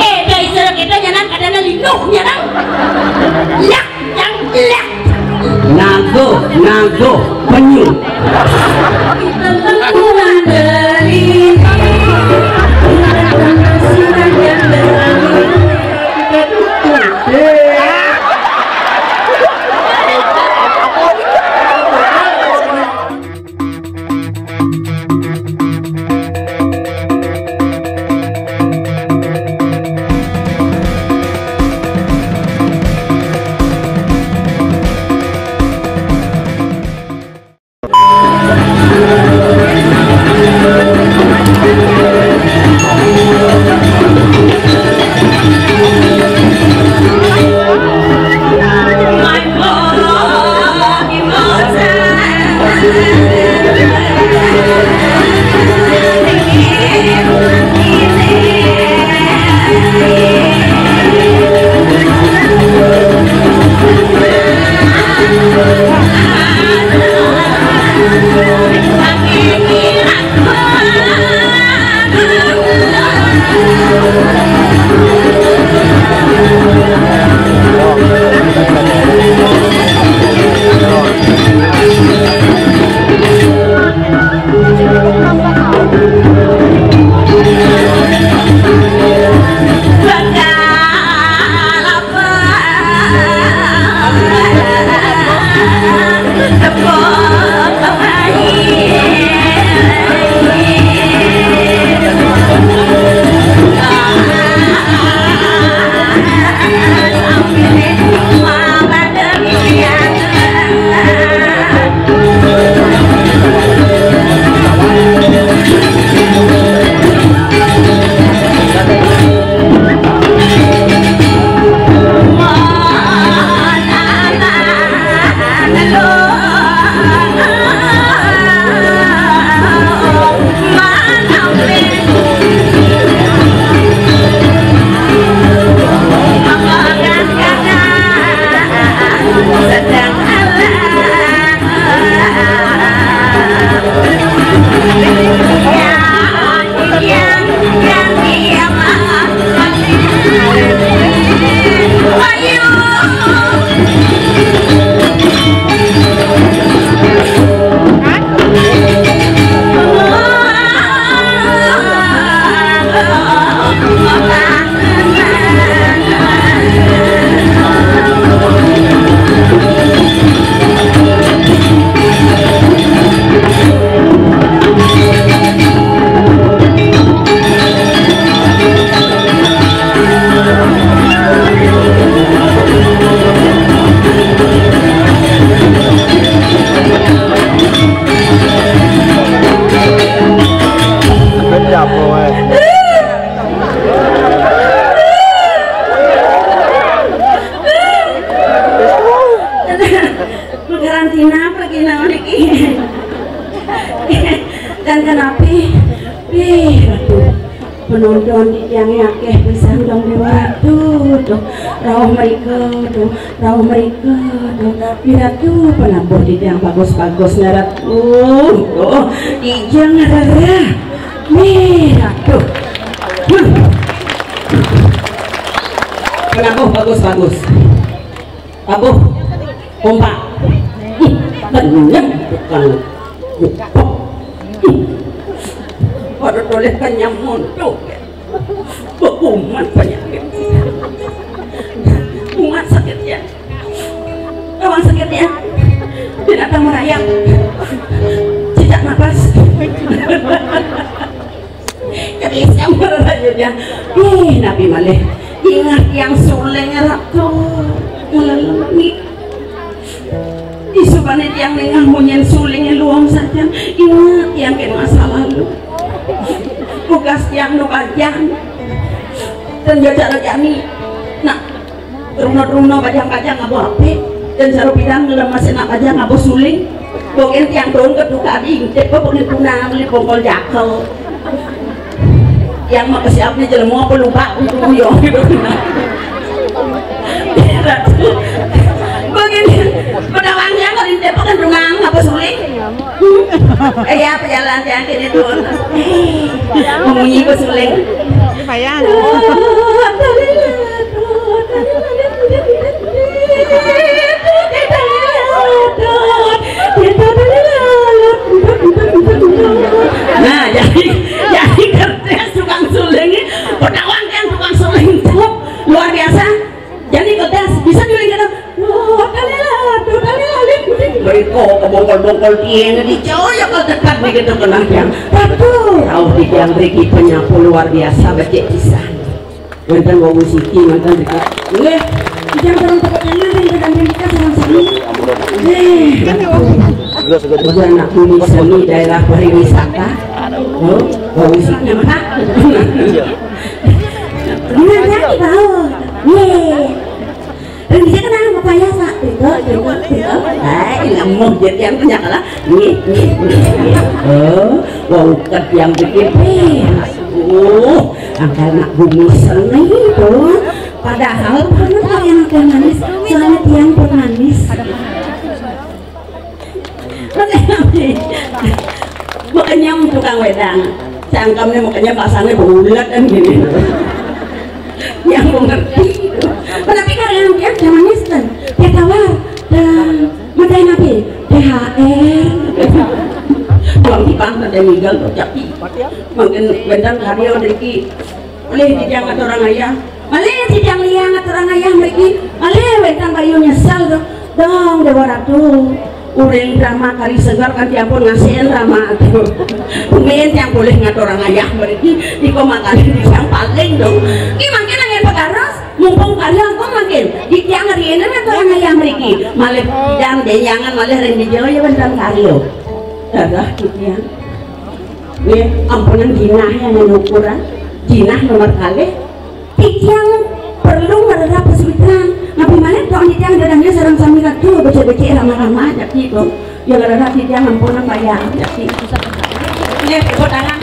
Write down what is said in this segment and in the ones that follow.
Dari serang kita nyanan kadang lindung nyanan. Lak yang lak. Nago penyu. Tengkungan dari sinar yang penonton yang akeh pisan dong waduh rawuh mereka piratu penabuh di yang bagus-bagus narat ijang ngarara miratuh penabuh bagus-bagus tabuh kompak bener bukan pada toleh kanyang montok umat penyakit umat sakit ya kawan sakit ya binatang merayap cicak napas kerisnya merayap ya nabi malih ingat yang suleng ratu melalui isubanit yang nengah munyen sulingnya luang saja ingat yang ke masa lalu tugas yang nukajan dan jajar jani nak runo-runo bajang-bajang ngabu api dan saru bidang ngelemasin nak bajang ngabu suling bogen tiang doang keduka diintip bogen tunang li bongkol jakel yang mau kesiapnya jelemu apa lupa untuk uyong gitu begini pedawangnya kalau intip bogen tunang ngabu suling ya pejalan yang kini tuh Memunyi ke suling. Bayang. Nah, jadi kerja tukang suling ini, pedawang kan tukang suling itu luar biasa. Jadi kerja bisa jualan gitu. Mereka kebongkol-bongkol tiang di jauh ya kalau dekat begitu kena yang betul. Tahu di yang beri penyapu luar biasa becek pisan. Mantan mau musiki mantan dekat. Boleh. Jangan terlalu tekatnya nanti dengan kita sama-sama. Udah anak bumi seni daerah pariwisata. Oh, mau musiknya mana? Benar ya tahu. Nih. Dan bisa kenal apa ya sak? Ngomong jadi yang punya kalah. Nih. Oh, wongket yang bikin angka anak bumi seni itu. Padahal pernah kalian akan manis, soalnya tiang pun manis. Makanya tukang wedang, cangkamnya makanya pasangnya bulat dan gini. Yang mengerti. Tapi kalian tiang manis kan, dia tawar dan madai nabi THR. Tuang tipang ada minggal tapi mungkin wedang karya dari oleh dijangan orang ayah. Malih sidang liang atau orang ayah mereka malih wedang kayu nyesal tuh dong dewa ratu ureng drama kali segar kan tiapun ngasihin drama tuh mungkin yang boleh ngatur orang ayah mereka di komakan di yang paling dong ini makin angin pekaras mumpung kalian kok makin di tiang hari ini ngatur orang ayah mereka malih sidang jangan malih ring di jawa ya wedang karyo dadah gitu ya nih ampunan jinah yang ukuran jinah nomor kali yang perlu mereda kesulitan tapi mana kalau yang dadangnya serang sambil itu becek-becek ramah-ramah jadi itu yang mereda yang ampunan bayar jadi ini potongan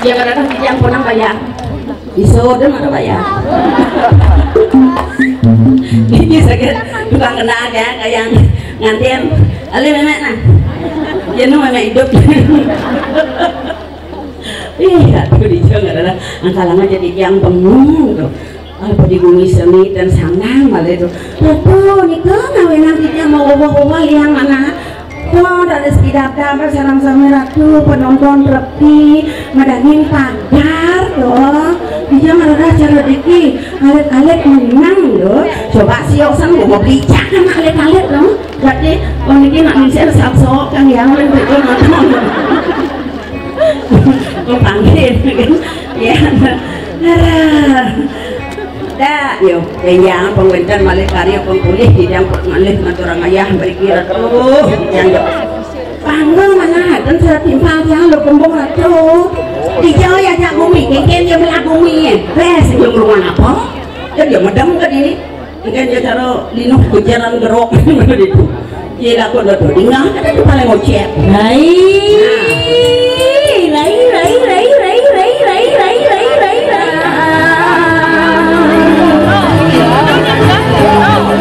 yang mereda yang ampunan bayar bisa udah mana bayar ini sakit tukang kena ya kayak ngantian ali memek nah jenuh memek hidup. Iya, tuh di Jawa nggak ada angkalangan jadi yang bengong tuh. Apa di bumi seni dan sandang malah itu. Tuh, nikah ngawen nanti dia mau bawa yang mana? Tuh dari sepidata bersama sama ratu penonton repi madangin pagar tuh. Dia mereka cara deki alet-alet menang tuh. Coba sioksan mau bicak kan alet-alet tuh. Jadi, oh ini nak misal sabsok kan yang lebih nonton. Aku panggil ya dah yuk yang pengwentan malih karya pengkulih di yang malih ngaturang ayah berkira tuh yang panggil mana dan sudah timpal yang lo kumpul tuh di Jawa ya jak bumi kengken dia melak bumi res belum rumah apa jadi medam ke ini kan dia cara linuh kejaran gerok itu dia lakukan itu tinggal ada di paling ngocek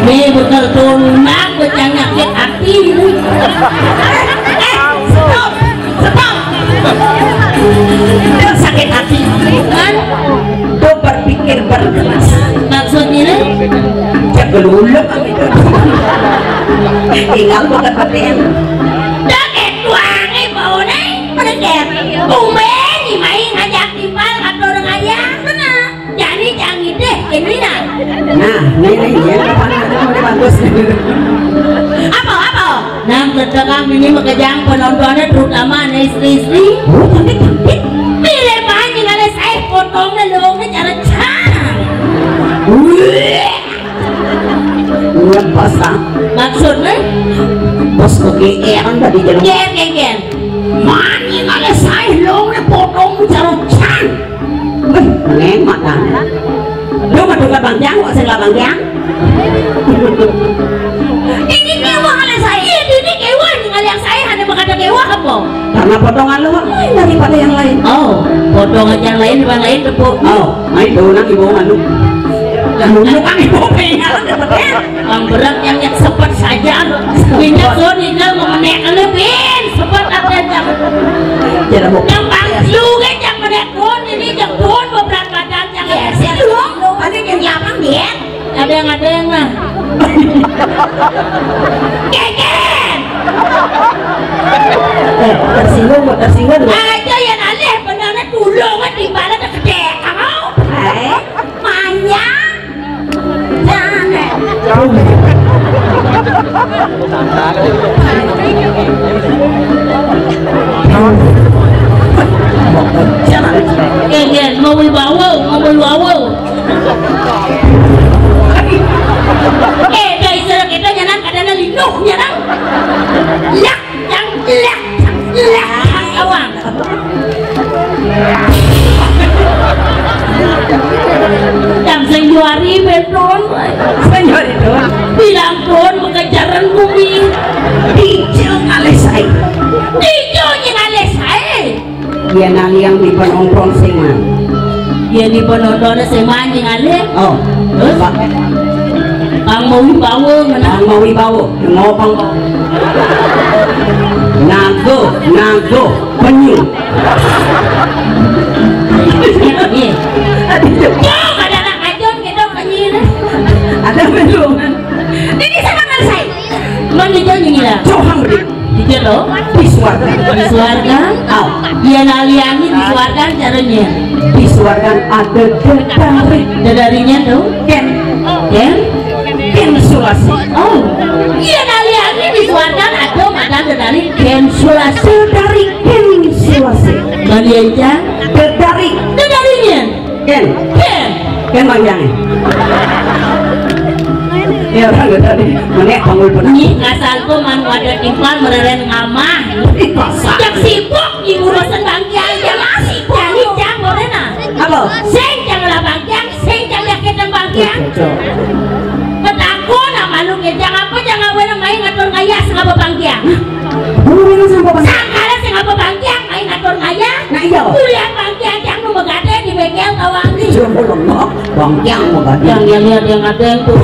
Nih betul tunak bocah nyakit hati stop dia sakit hati kan tuh berpikir berkelas maksudnya cegeluluk gitu tinggal bukan paten daket wangi bau nih menegak kumben main ngajak timpal atau orang ayah kena jadi canggih deh ini nah ini ya bagus apa nah ketika ini mengejar penontonnya terutama istri-istri pilih banyak kali saya potongnya longnya cara pasang maksudnya bos kegeeran tadi jalan mani kali saya longnya potong cara can ngemat kan lu maduka Bang Jang kok saya Bang Jang ini kewa kali saya ini kewa kali yang saya hanya berkata kewa apa karena potongan lu lain daripada yang lain potongan yang lain daripada lain tepuk main donang ibu nganu bukan ibu pengen ang berat yang sepet saja minyak so tinggal memenek lebih sepet ada yang gampang turun berat badan jangan Ya sih dong. Ada yang nyapang dia. ada yang mah keken Tersinggung. aja yang alih benernya dulu kan timbalan gede kamu Manya. Jangan. keken mau wibawa dari serang kita nyanang kadang lindung nyanang lak awang yang senjuari beton bilang ton mengejaran bumi Dijil ngalesai. dijonya ngalesai Dia nali yang di penonton singan. dia di penonton semuanya ngalih Oh, terus Pak. Kang mau wibawa menang Ang mawibawo, ngopang nago, penyu. Jom ada anak kajon kita penyin Ada belum? Ini sama ngasai. mana jauh ngira Johang beri jujur lo disuarkan. disuarkan Au, dia naliangi disuarkan caranya disuarkan ada detarik dadarinya tuh ken sulasi sulasi. oh iya naliangi disuarkan atau ada dadari sulasi Dari ken sulasi. malianca Detarik dadarinya ken panjangnya. Ya orang tadi menek panggul pernah. ini asalku man wadah timpal mereren ngamah yang sibuk di urusan bangkian yang sibuk jadi jang morena Apa? sing jang lah bangkian sing jang yakin bangkian Betakun nama lu kejang apa jangan wena main ngatur ngaya sengapa bangkian Bulu sampai pas. sangkala sengapa bangkian main ngatur ngaya Nah iya. kuliah bangkian yang nu megade di bengkel kawangi Cuma lemah, bangkiang mau gak yang lihat yang ada yang tuh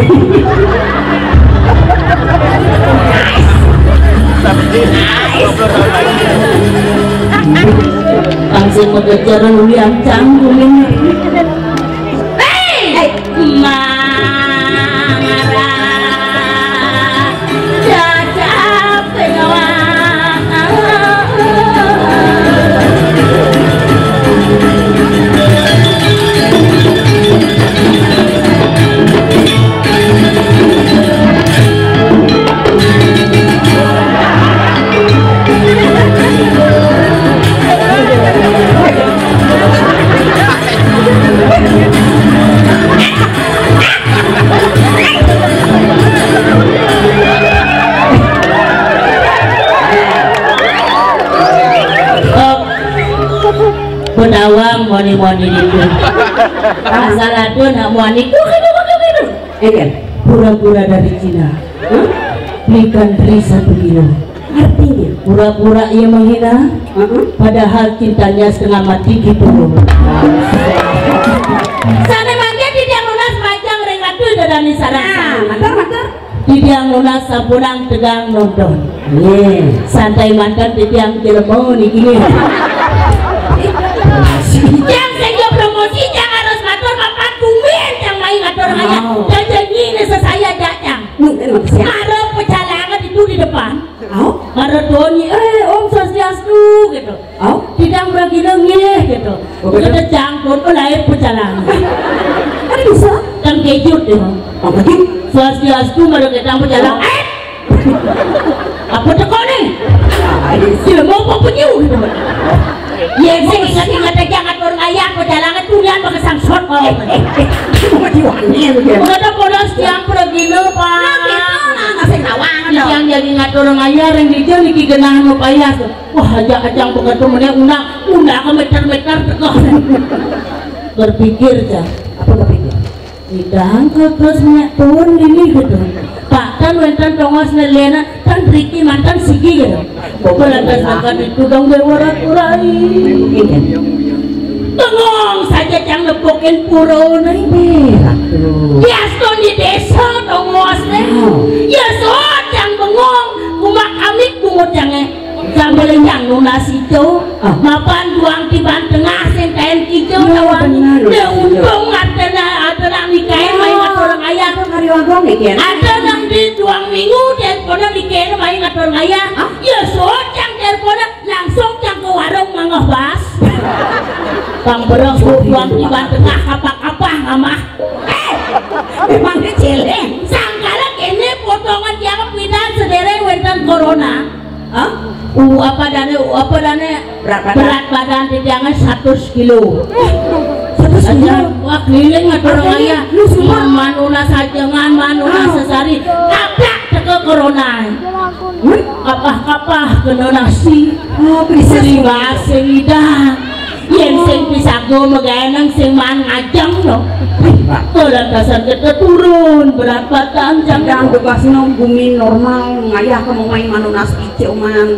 langsung mengejar lu yang canggung hei mangara jajak penyawang Benawang moni-moni itu asal adun nak moni Eken, pura-pura dari Cina belikan beri 1 kilo artinya pura-pura ia menghina padahal cintanya setengah mati gitu sana mangga tidak lunas panjang rengatu dadani sarang matar. tidak lunas sapunang tegang nonton santai mantan tidak jelemo nih gini yang saya promosi yang harus ngatur papan kumin yang main ngatur hanya dan jadi ini sesaya datang marah pecalangan itu di depan marah Tony om swastiastu gitu tidak beragi nengih gitu kita jangkut oleh pecalangan Ada bisa? dan kejut deh Apa sih? swastiastu marah kita pecalangan apa teko nih tidak mau apa penyu gitu ya sih ingat jangan turun ayam pecalangan tulian pakai sangsot Cuma diwani begitu. ada polos yang pergi lupa Ngasih tawangan dong. yang jadi ngatur ngayar yang dijauh niki genah nu payah tuh wah ajang begitu meneh undang ke meter-meter teko berpikir aja Apa berpikir? tidak terus minyak turun ini gitu pak kan wentan tongos nelena kan Riki mantan sigi gitu belagas makan itu dong bewarat-urai bengong saja yang lepokin puro nih ya so di desa tongos nih ya so yang bengong kumak kami kumut jange sambil yang lunas itu mapan duang tiban tengah sentayan hijau sinyo tawan. Untung ada nikahin may ngaturang ayah. Ada nang di 2 minggu telepon nikahin may ngaturang ayah. Ya sojang telepon langsung jang ke warung mangoh bas. Bang berang buang di tengah kapah-kapah ngamah. Memang diceleng. Sangkala kene potongan yang pindah sedereng wenten corona. Apa dane berat badan di jangan 100 kilo. 100 kilo. Wah keliling ngaturang ayah. Manuna sajengan manuna sesari. Kaprak teke corona. Kapah-kapah kena nasi. Sering bahasa lidah. Yang sing pisago meganang sing man ngajang no. Kalau dasar kita turun berat badan jangan bekas bumi normal ngayah kamu main manunas cuman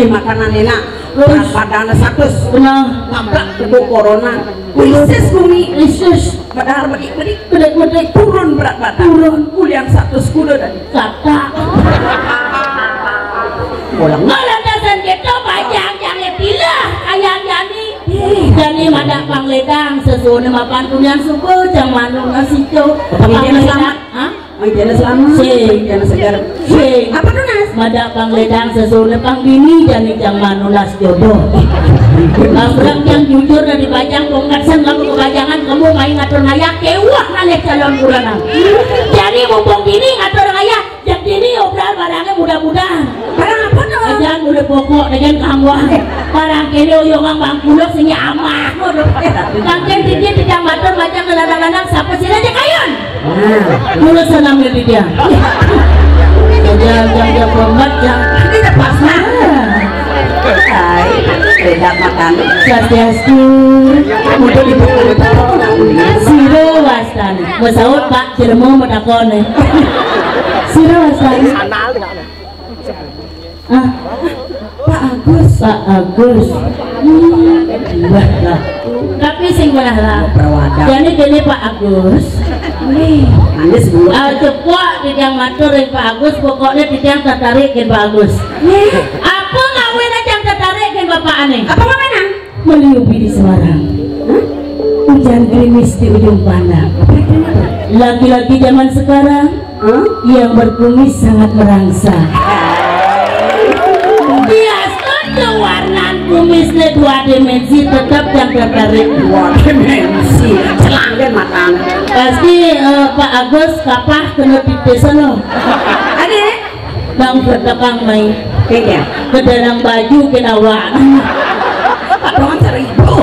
makanan enak berat badan 100 benar nabrak itu corona krisis bumi krisis padahal bedik turun berat badan turun kuliah 100 kuda dan kata kalau dasar kita banyak jangan pilih ayam jadi jadi madak pangledang sesuai nama pantunian suku jang manung nasico pangledang selamat Jangan selamat jangan segar apa tunas madak pangledang sesuai pangbini dan jang manung nas jodoh Abrak yang jujur dari bajang pongkatsan kamu kebajangan kamu main ngatur ngayah kewah nalih calon bulanang jadi mumpung gini ngatur ngayah jadi ini obral barangnya mudah-mudahan barang apa tuh jangan udah pokok dengan kamu barang kini uyungan bangkulok sini amah kakek dikit tidak matur macam ladang-ladang siapa sih aja kayun mulut senang dari dia jangan pembat yang tidak pas beda makan sasiasku mudah dibuka siro wastan masaud pak jelemu medakone siro wastan Pak Agus tapi sing belah lah jadi gini Pak Agus cepok tidak matur Pak Agus pokoknya tidak tertarik Pak Agus apa ngawin aja tertarik bapak aneh apa mana meliupi di Semarang hujan gerimis di ujung pandang laki-laki zaman sekarang yang berkumis sangat merangsang biasanya warna kumisnya 2 dimensi tetap yang tertarik 2 dimensi celangkan makan pasti Pak Agus kapah kena pipis no adek bang bertekang main kayaknya kedalang baju kenawa doang seribu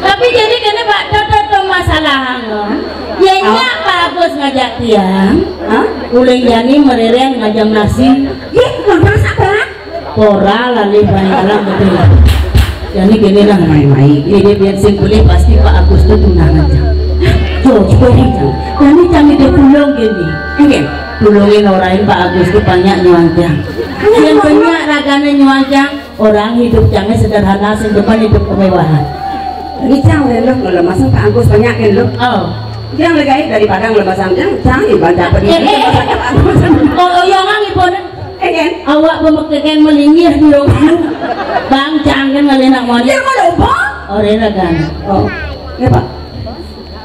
tapi jadi kena Pak tetap masalah ya Pak Agus ngajak tiang uling jani merereng ngajam nasi ya ngajam apa pora lali banyak betul jadi gini lah main-main ini biar simpulnya pasti Pak Agus itu tunangan coba jadi kami dia pulang gini pulungin orang Pak Agus itu banyak nyuanjang yang banyak raganya nyuanjang orang hidup jangan sederhana depan hidup kemewahan ini jangan lo kalau masang Pak Agus banyakin lo jangan lagi daripada ngelepasan jangan baca oh yang ngipun awak pemakaian melingih di rumah bang jangan ngalenak moni ya mau lupa orang ragan ya Pak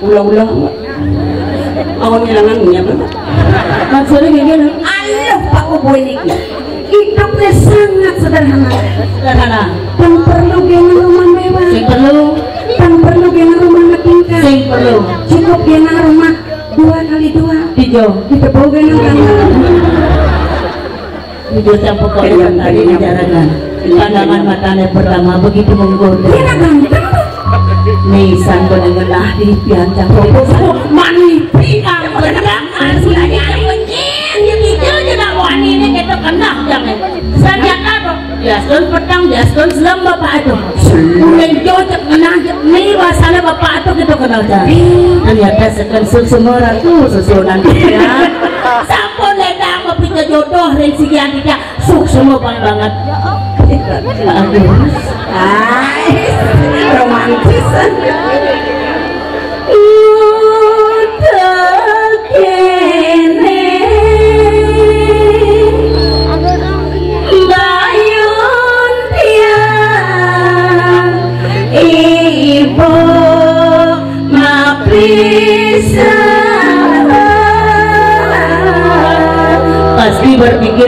ulang-ulang awak ngilangan minyak maksudnya gini aduh Pak Ubo ini hidupnya sangat sederhana dan perlu dengan rumah mewah sing perlu dan perlu dengan rumah tingkat sing perlu cukup dengan rumah 2x2 hijau ditepuk dengan kamar hijau campur kau tadi bicarakan pandangan matanya pertama begitu menggoda nisan benar-benar di piancang kau mani piang benar aslinya kencing hijau jenak wani ini kita kena jangan sanjata dong jaston petang jaston selam bapak itu ulen jojak menajak nih wasana bapak itu kita kenal dah ternyata sekan semua ratu susunan ya sampun ledang ngepika jodoh dan sigian tidak suk semua banget Agus romantis Ibu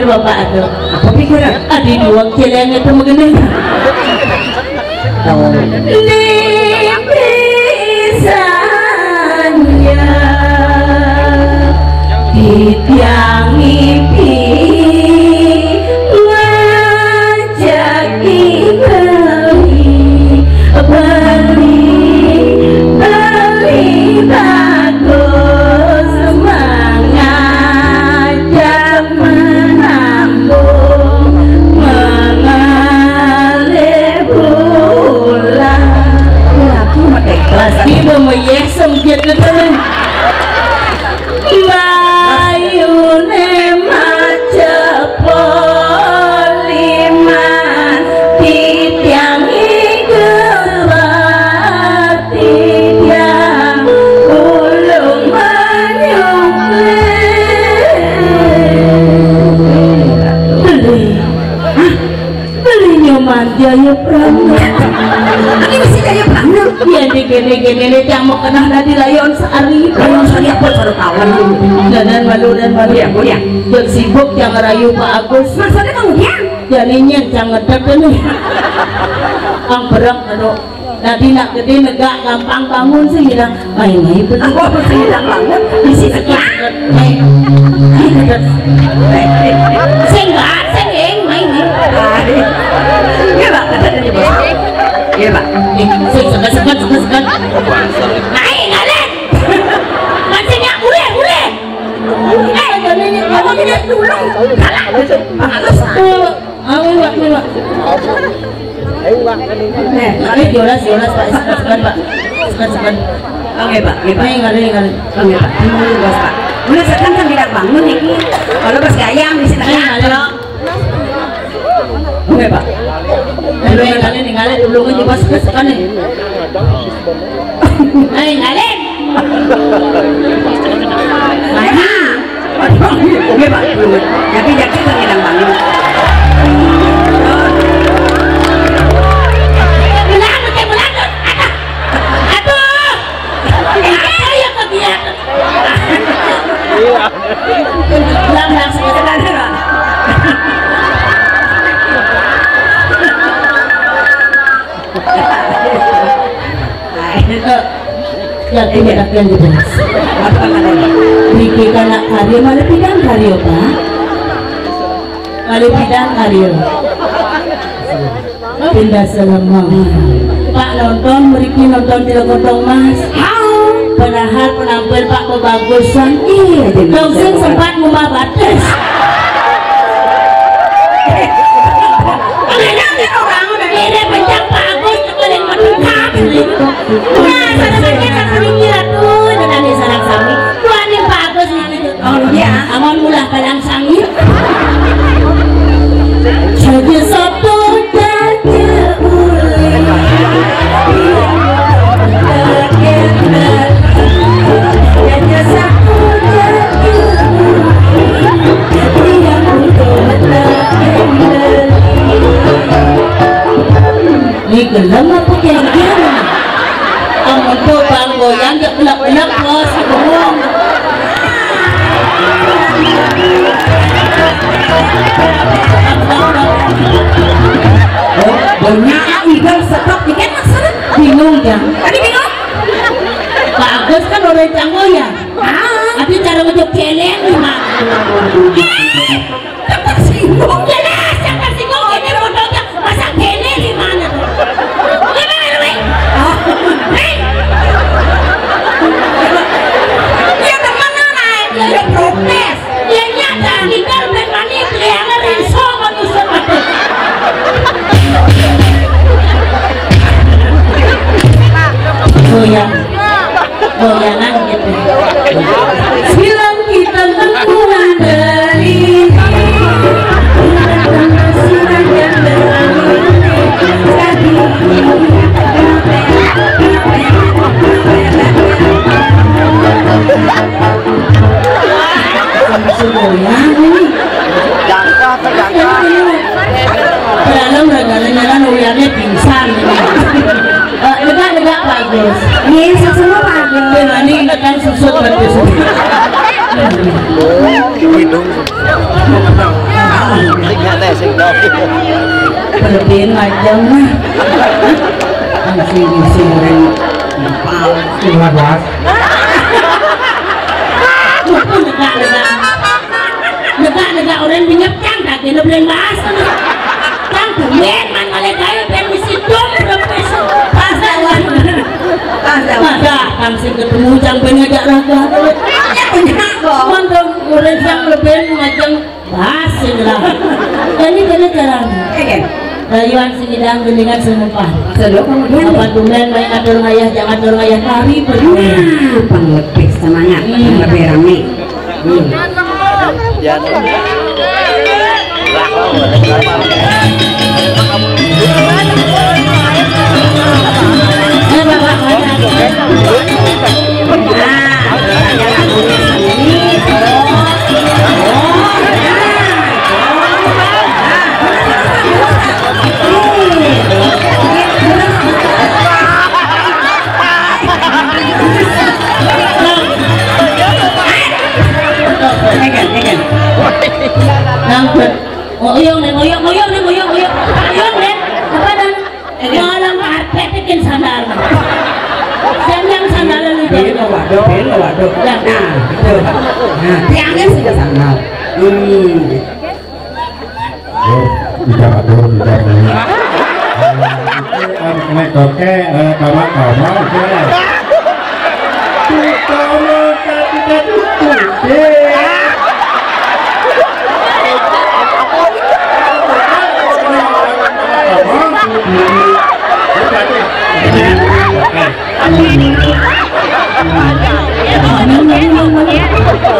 pikir bapak tuh. Apa pikiran? Adi dua celeng itu begini. Lipisannya di tiang mimpi ngajaki beli bagus mengajak menambung mengalir bulan Aku pakai kelas. ibu meyek sempit betul bayune macepoliman titiangi gerak titiang ulung menyukli beli nyoman jaya prana Ini sih kayak banget. iya digini-gini yang mau kena nadi layon sehari Kalau saya apa baru tahu. dan malu Ya, ya. yang sibuk yang rayu Pak Agus Maksudnya kamu ya? jadinya jangan ini ang berak aduh tadi nak gede negak gampang bangun sih bilang main-main betul Aku sih bilang banget. Di sini ya. sengat sengeng main-main Iya pak, kata dari bos. Iya pak. sekat naik ngalen mancingnya ule jadinya Kamu tidak dulu. Kalah. Bagus. Jolas Pak sekat Pak sekat Oke pak, iya pak. ngali Oke pak. Ini bos pak. Mulai sekarang kan tidak bangun nih. Kalau pas gayam di sini tengah. Oke pak. ngali dulu ngejelas sekat nih ngali Oke pak. Jadi jadi kan tidak bangun. Ya tidak akan dibahas. Bikin anak karya malah bidang karya Pak. Malah bidang karya. Pindah selama. Pak nonton, meriki nonton di Lekotong Mas. Padahal penampil Pak kebagusan. Iya, Dongsing sempat memabates. Ini pencang Pak Agus tekelin menengah. Nah, sana-sana kan kira tuh dengan sarang sami. Tuanin Pak Agus nih. Oh iya. Aman mulah palang sangit. Jadi satu jadi uli. Jadi satu jadi uli. Yang ini gelam apa kayak gini? Kamu tuh bang goyang gak gelap-gelap bos, bohong. Banyak igal stop dikit maksudnya. Bingung ya? Tadi bingung? Pak Agus kan orang canggoyang. Tapi cara ngejok celeng gimana? Tak tersinggung. Jelas yang tersinggung ini fotonya masa gini gimana? Gimana Wi? Ya kemana naik? Ya protes. Dia nyata kita udah mani keliangan rinso manusia mati. Goyangan gitu. Silang kita tengkuan dari silang yang dalam regalan uyarnya pingsan. Lega bagus. Ini semua bagus. Dengan ini kan susut bagus. Oh Berlebihan aja mah. Langsung goreng empal. Cuma buat. Bukan negak orang minyak cangkak dia beli bahas kan kemen man oleh gaya permisi dong profesor pasawan masa kangsi ketemu jang penegak raga mantap orang yang lebih macam bahas lah ini kena caranya rayuan segidang geningan semupah apa tumen main atur ngayah jangan atur ngayah kari berdua lebih semangat lebih rame ngoyong deh apa dan malam karpet bikin sandal yang sandal lu waduh nah itu tiangnya sudah sandal Tidak ada naik koke kamar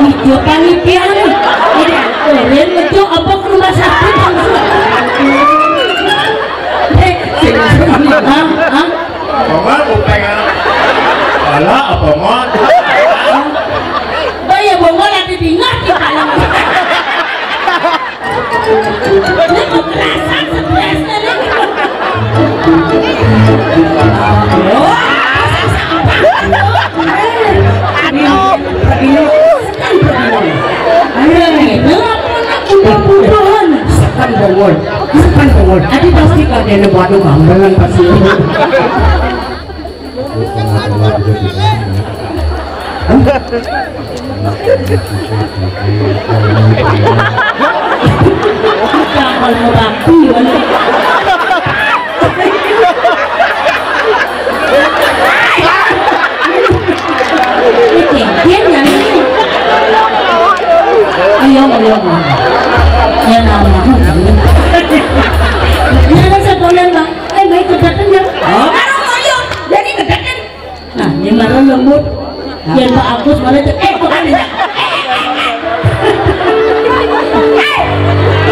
hijau panitia kalian ngecok apa ke rumah sakit Mama bukan ala apa mah Daya bongol yang dibingat di dalam ini kekerasan sebenarnya Sepan bongol. Adi pasti kadene batu gambaran pasti. Jangan merapi ya nama nyala sekolah bang baik kedatan ya jadi kedatan nah ini marah lembut yang Pak Agus malah bukan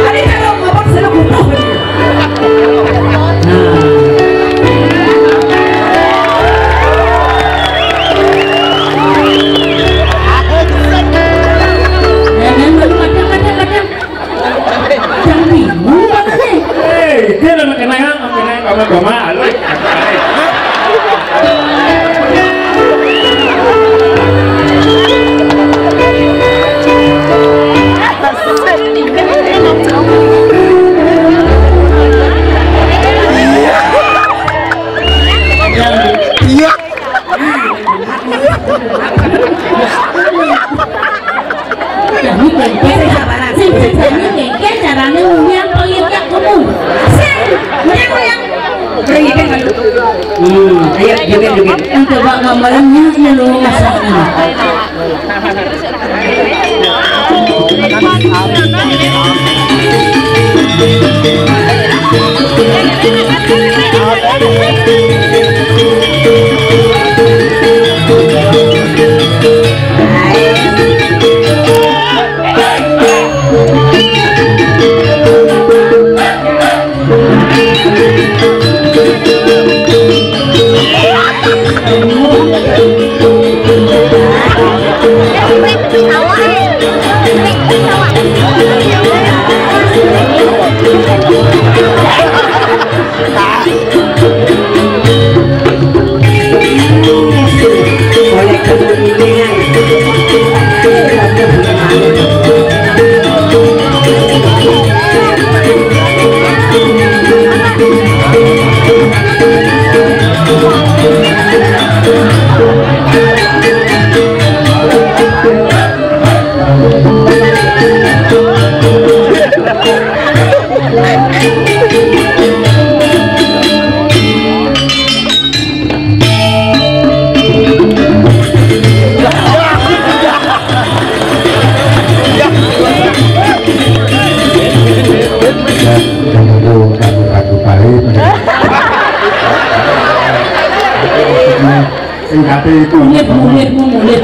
Tadi kalau ngomong sudah butuh. Dia nak kenang kamu aloi. Ayo joget. Coba gambarannya ya lo masaknya. hati itu. Mulit.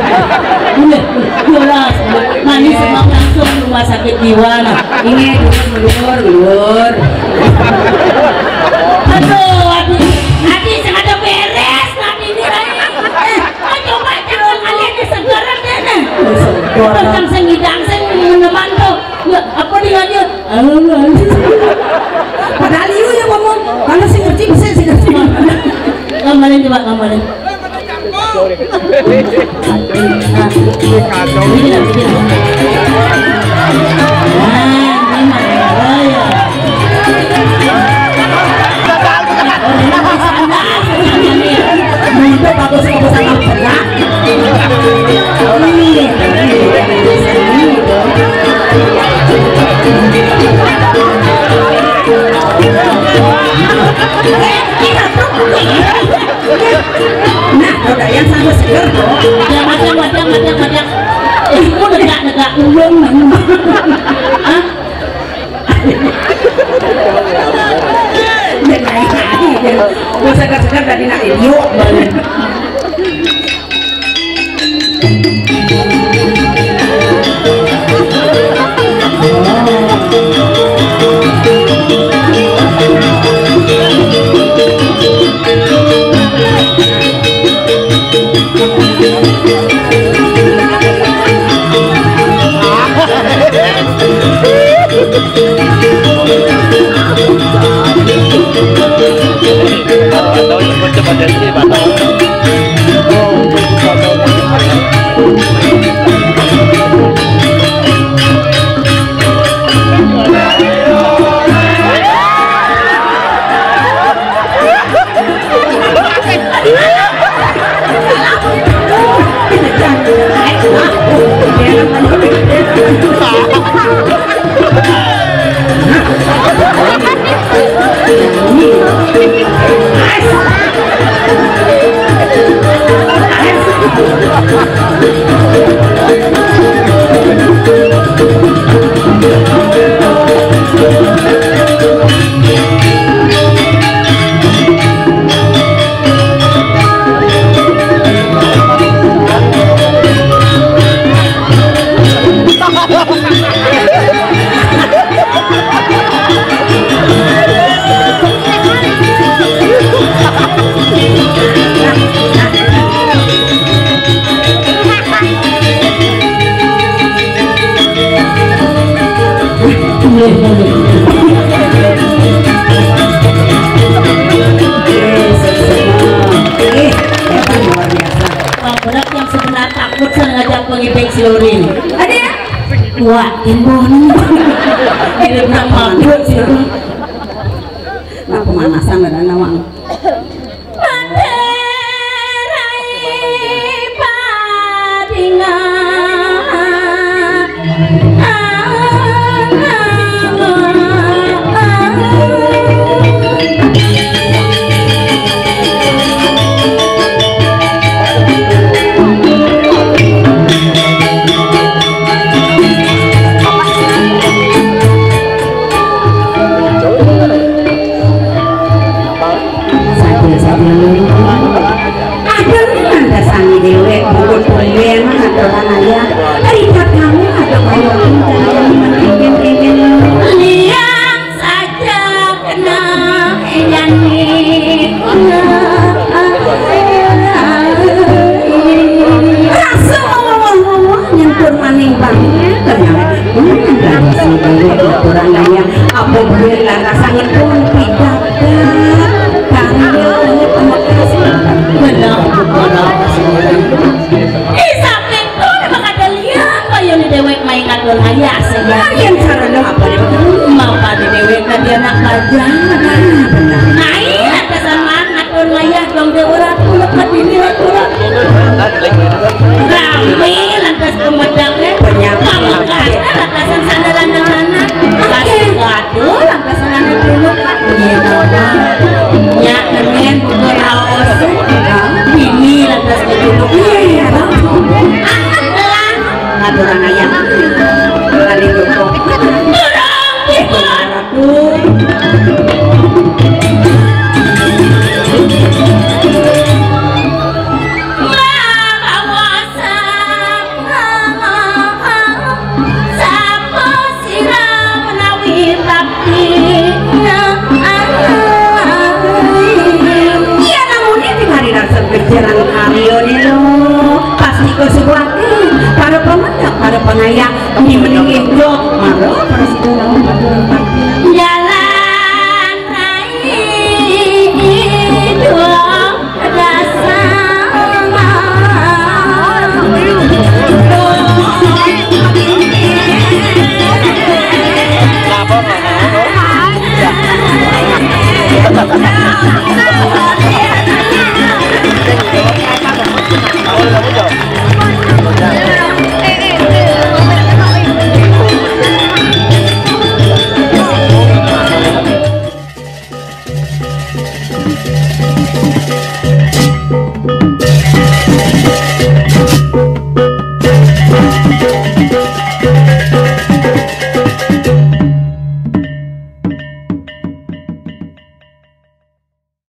Jelas. Manis semua langsung rumah sakit jiwa. Nah, ini gelur. Aduh, Adi sengaja beres nanti ini lagi. Coba calon kalian kesegaran deh. Tentang sengidang meneman tuh. Apa dia? Padahal ieu yang ngomong, kalau sih ngerti bisa sih ngerti. Gambarin coba. Itu bagus sama pernah. Nah, roda yang sangat segar kok. Macam. Itu negak ulung. Hah? Gue segar-segar dari nak idiot. Lurin ada ya? Wah, timbun ini udah mabuk sih nah pemanasan ada nawang dasar pikiran Aryo nih lo pasti kau sebuahnya para pemenang para pengayang di meningin jok maro para seorang jalan rai dua dasar Thank you.